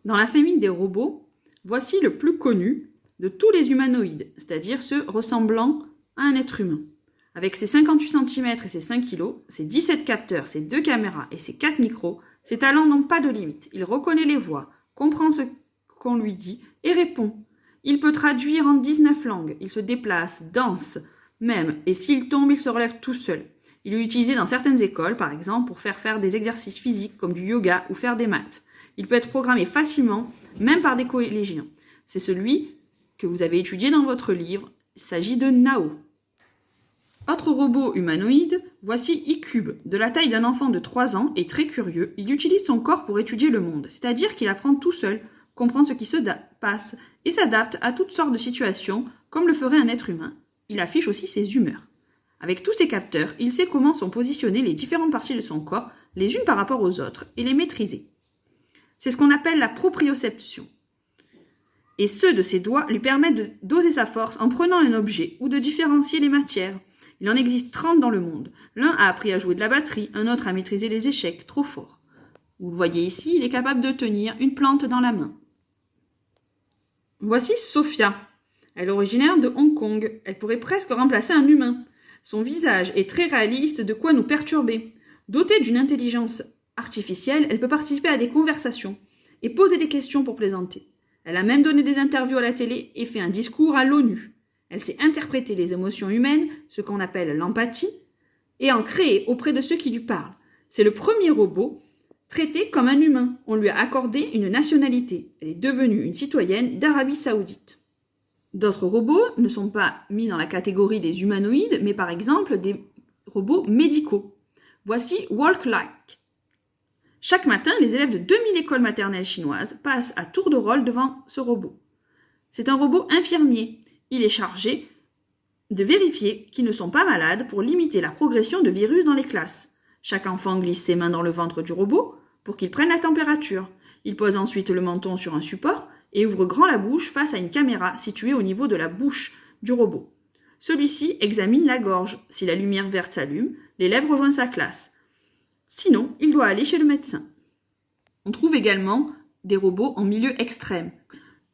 Dans la famille des robots, voici le plus connu de tous les humanoïdes, c'est-à-dire ceux ressemblant à un être humain. Avec ses 58 cm et ses 5 kg, ses 17 capteurs, ses 2 caméras et ses 4 micros, ses talents n'ont pas de limite. Il reconnaît les voix, comprend ce qu'on lui dit et répond. Il peut traduire en 19 langues, il se déplace, danse, même, et s'il tombe, il se relève tout seul. Il est utilisé dans certaines écoles, par exemple, pour faire des exercices physiques comme du yoga ou faire des maths. Il peut être programmé facilement, même par des collégiens. C'est celui que vous avez étudié dans votre livre. Il s'agit de Nao. Autre robot humanoïde, voici E-Cube. De la taille d'un enfant de 3 ans et très curieux, il utilise son corps pour étudier le monde, c'est-à-dire qu'il apprend tout seul, comprend ce qui se passe et s'adapte à toutes sortes de situations, comme le ferait un être humain. Il affiche aussi ses humeurs. Avec tous ces capteurs, il sait comment sont positionnées les différentes parties de son corps, les unes par rapport aux autres, et les maîtriser. C'est ce qu'on appelle la proprioception. Et ceux de ses doigts lui permettent de doser sa force en prenant un objet ou de différencier les matières. Il en existe 30 dans le monde. L'un a appris à jouer de la batterie, un autre à maîtriser les échecs, trop fort. Vous le voyez ici, il est capable de tenir une plante dans la main. Voici Sophia. Elle est originaire de Hong Kong. Elle pourrait presque remplacer un humain. Son visage est très réaliste, de quoi nous perturber. Dotée d'une intelligence artificielle, elle peut participer à des conversations et poser des questions pour plaisanter. Elle a même donné des interviews à la télé et fait un discours à l'ONU. Elle sait interpréter les émotions humaines, ce qu'on appelle l'empathie, et en créer auprès de ceux qui lui parlent. C'est le premier robot traité comme un humain. On lui a accordé une nationalité. Elle est devenue une citoyenne d'Arabie Saoudite. D'autres robots ne sont pas mis dans la catégorie des humanoïdes, mais par exemple des robots médicaux. Voici Walk-Like. Chaque matin, les élèves de 2000 écoles maternelles chinoises passent à tour de rôle devant ce robot. C'est un robot infirmier. Il est chargé de vérifier qu'ils ne sont pas malades pour limiter la progression de virus dans les classes. Chaque enfant glisse ses mains dans le ventre du robot pour qu'il prenne la température. Il pose ensuite le menton sur un support et ouvre grand la bouche face à une caméra située au niveau de la bouche du robot. Celui-ci examine la gorge. Si la lumière verte s'allume, l'élève rejoint sa classe. Sinon, il doit aller chez le médecin. On trouve également des robots en milieu extrême.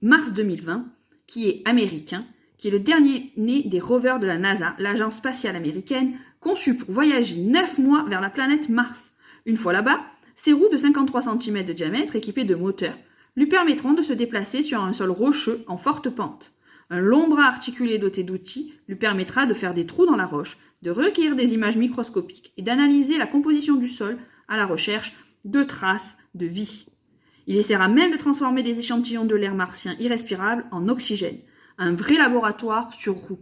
Mars 2020, qui est américain, qui est le dernier né des rovers de la NASA, l'agence spatiale américaine, conçu pour voyager 9 mois vers la planète Mars. Une fois là-bas, ses roues de 53 cm de diamètre équipées de moteurs lui permettront de se déplacer sur un sol rocheux en forte pente. Un long bras articulé doté d'outils lui permettra de faire des trous dans la roche, de recueillir des images microscopiques et d'analyser la composition du sol à la recherche de traces de vie. Il essaiera même de transformer des échantillons de l'air martien irrespirable en oxygène. Un vrai laboratoire sur roues.